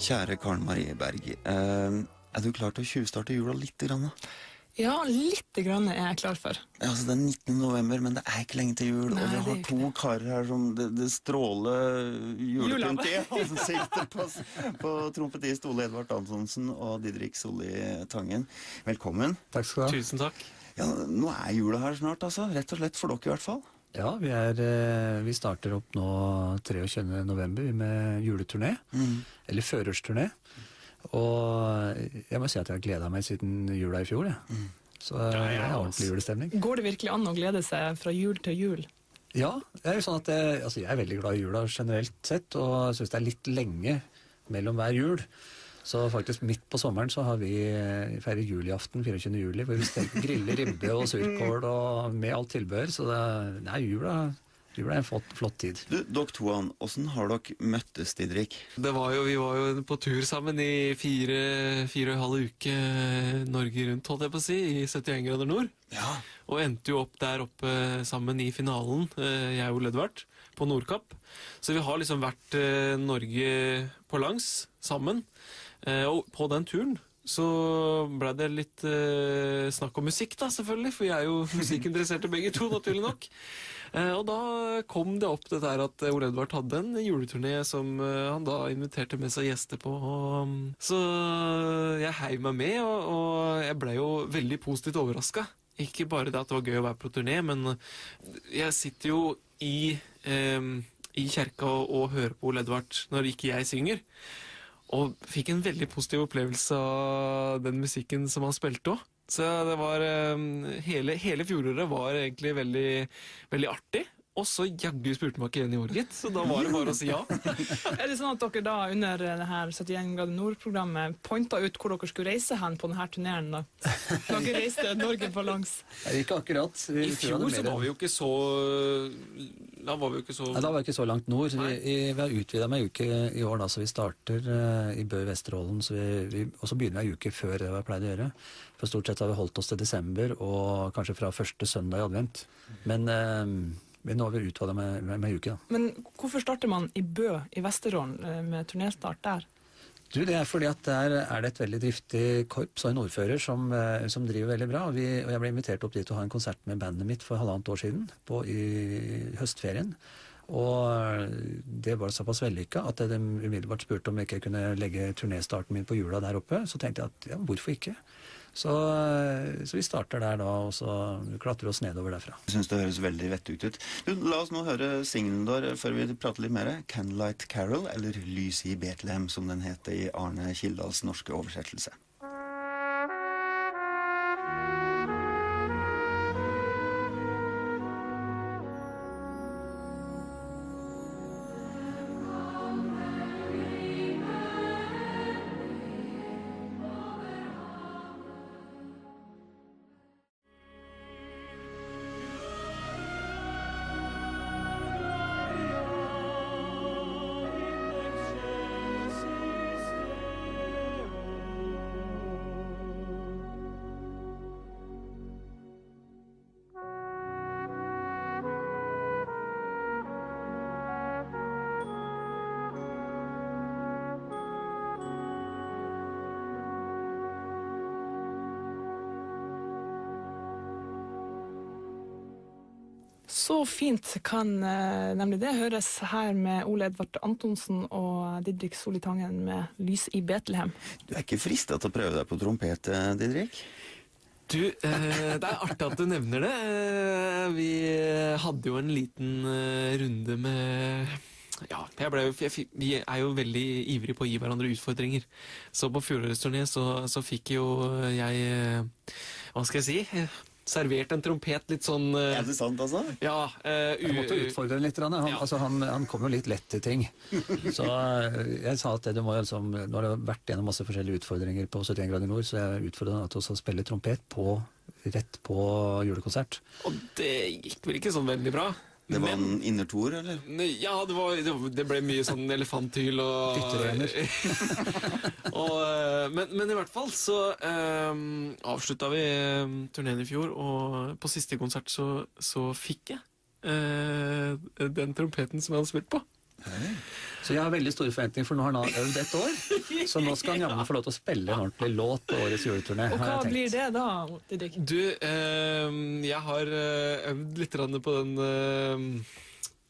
Kjære Karen Marie Berg, er du klar til å tjuvstarte jula litt grann? Ja, litt grann er jeg klar for. Ja, altså det er 19. november, men det er ikke lenge til jul, Nei, og vi det er har ikke to karer her som det stråler julepynt i ansiktet på trompetist Ole Edvard Antonsen og Didrik Solli Tangen. Velkommen. Takk skal du ha. Tusen takk. Ja, nå er jula her snart, altså. Rett og slett for dere i hvert fall. Ja, vi starter opp nå 23. november med juleturné, eller førersturné. Og jeg må si at jeg har gledet meg siden jula i fjor, ja. Så jeg har ordentlig julestemning. Går det virkelig an å glede seg fra jul til jul? Ja, det er jo sånn at jeg er veldig glad i jula generelt sett, og synes det er litt lenge mellom hver jul. Så faktisk midt på sommeren så har vi feiret juliaften 24. juli, hvor vi griller ribbe og surkål og med alt tilbehør, så jula er en flott tid. Du, dere to, hvordan har dere møttes, Didrik? Vi var jo på tur sammen i fire og en halv uke Norge rundt, holdt jeg på å si, i 71 grader nord. Ja. Og endte jo opp der oppe sammen i finalen, jeg og Ole Edvard, på Nordkapp. Så vi har liksom vært Norge på langs sammen. Og på den turen så ble det litt snakk om musikk da, selvfølgelig, for jeg er jo musikkinteresserte begge to, naturlig nok. Og da kom det opp det der at Ole Edvard hadde en juleturné som han da inviterte med seg gjester på. Så jeg heiv meg med, og jeg ble jo veldig positivt overrasket. Ikke bare det at det var gøy å være på turné, men jeg sitter jo i kjerka og hører på Ole Edvard når ikke jeg synger. Og fikk en veldig positiv opplevelse av den musikken som han spilte også. Så det var, hele fjoråret var egentlig veldig, veldig artig. Og så jaggu spurte meg ikke igjen i år, gitt. Så da var det bare å si ja. Er det sånn at dere da under det her 71 grader nord-programmet pointet ut hvor dere skulle reise hen på denne turneren da? Dere reiste Norge på langs. Ikke akkurat. I fjor så var vi jo ikke så... Da var vi jo ikke så... Nei, da var vi ikke så langt nord. Vi har utvidet med en uke i år, da, så vi starter i Bø i Vesterålen, og så begynner vi en uke før det vi pleide å gjøre. For stort sett har vi holdt oss til desember, og kanskje fra første søndag i advent. Men nå har vi utvidet med en uke, da. Men hvorfor starter man i Bø i Vesterålen med turnéstart der? Du, det er fordi at der er det et veldig driftig korps og en ordfører som driver veldig bra. Og jeg ble invitert opp dit til å ha en konsert med bandet mitt for 1,5 år siden, i høstferien. Og det var såpass vellykket at de umiddelbart spurte om jeg ikke kunne legge turnéstarten min på jula der oppe. Så tenkte jeg at ja, hvorfor ikke? Så vi starter der da, og så klatrer vi oss nedover derfra. Jeg synes det høres veldig vettugt ut. Du, la oss nå høre singelen der før vi prater litt mer. Candlelight Carol, eller Lys i Betlehem, som den heter i Arne Kildals norske oversettelse. Så fint kan nemlig det høres her med Ole Edvard Antonsen og Didrik Solli Tangen med Lys i Betlehem. Du er ikke fristet til å prøve deg på trompet, Didrik? Du, det er artig at du nevner det. Vi hadde jo en liten runde med... Ja, vi er jo veldig ivrige på å gi hverandre utfordringer. Så på fjorårets turné så fikk jo jeg, hva skal jeg si, servert en trompet litt sånn... Er det sant, altså? Ja. Jeg måtte utfordre den litt. Han kom jo litt lett til ting. Så jeg sa at nå har det vært gjennom masse forskjellige utfordringer på 71 grader nord, så jeg utfordret han til å spille trompet rett på julekonsert. Og det gikk vel ikke sånn veldig bra. Det var en innertor, eller? Ja, det ble mye sånn elefanthyl og... men i hvert fall så avsluttet vi turneen i fjor, og på siste konsert så fikk jeg den trompeten som jeg hadde spilt på. Så Så jeg har veldig store forventninger, for nå har han øvd et år. Så nå skal han jammen få lov til å spille en ordentlig låt på årets juleturné. Og hva har jeg tenkt. blir det da, Didrik? Du, jeg har øvd litt grann på den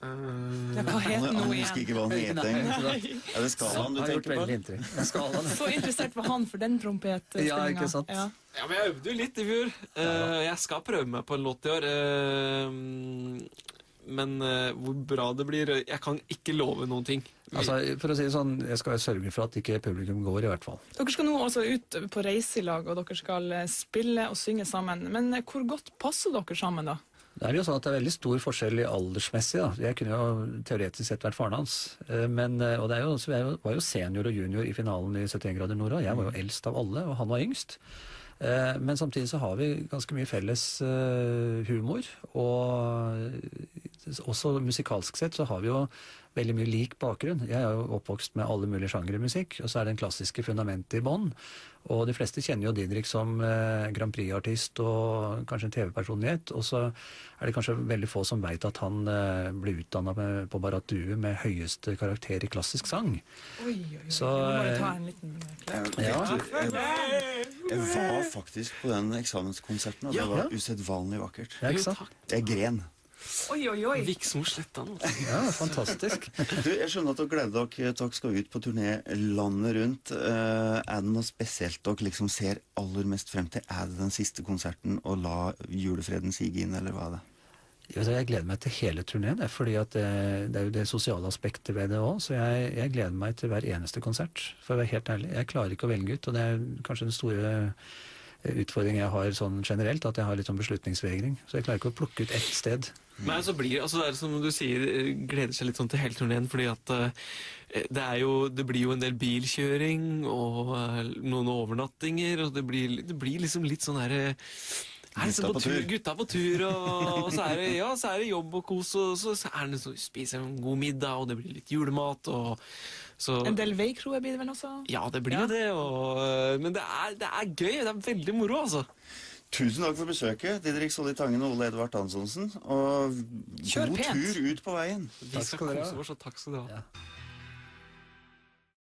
Ja, hva het Han den nå husker igjen? ikke hva han het engang. Er det skalaen du Har gjort tenker på? veldig inntrykk. Skalaen. Så interessert var han for den trompetspillinga. Ja, ikke sant? Ja. Ja, men jeg øvde jo litt i fjor. Jeg skal prøve meg på en låt i år. Men hvor bra det blir, jeg kan ikke love noen ting. Altså, for å si det sånn, jeg skal sørge for at ikke publikum går, i hvert fall. Dere skal nå altså ut på reise i lag, og dere skal spille og synge sammen. Men hvor godt passer dere sammen, da? Det er jo sånn at det er veldig stor forskjell i aldersmessig. Da. Jeg kunne jo teoretisk sett vært faren hans. Og det er jo, så jeg var jo senior og junior i finalen i 71 grader nord, og jeg var jo eldst av alle, og han var yngst. Men samtidig så har vi ganske mye felles humor, og også musikalsk sett så har vi jo veldig mye lik bakgrunn. Jeg er jo oppvokst med alle mulige sjangre musikk, og så er det den klassiske fundamentet i bånn. Og de fleste kjenner jo Didrik som Grand Prix-artist og kanskje en TV-personlighet, og så er det kanskje veldig få som vet at han ble utdannet på Barrat Due med høyeste karakter i klassisk sang. Oi, oi, oi. Så, Nå må vi ta en liten Jeg var faktisk på den eksamenskonserten, og det var usedvanlig vakkert. Ja, ikke sant? Jeg gren. Oi, oi, oi. Viksmo Slettan. Ja, fantastisk. Du, jeg skjønner at dere gleder dere skal ut på turné landet rundt. Er det noe spesielt dere liksom ser aller mest frem til? Er det den siste konserten og la julefreden sige inn, eller hva er det? Jeg gleder meg til hele turneen, fordi at det er jo det sosiale aspektet ved det også, så jeg gleder meg til hver eneste konsert, for å være helt ærlig. Jeg klarer ikke å velge ut, og det er kanskje den store utfordringen jeg har sånn generelt, at jeg har litt sånn beslutningsvegring, så jeg klarer ikke å plukke ut ett sted. Nei, så blir altså det er som du sier, gleder seg litt sånn til hele turneen, fordi at det blir jo en del bilkjøring og noen overnattinger, og det blir liksom litt sånn her gutta på tur, og så er det jobb og kos, og så er det så spiser en god middag, og det blir litt julemat, og så En del veikroer blir det vel også? ja, det blir jo det, men det er gøy, det er veldig moro, altså. Tusen takk for besøket, Didrik Solli Tangen og Ole Edvard Antonsen, og Kjør god pent. tur ut på veien. Vi skal kose oss, og takk skal du ha. Ja.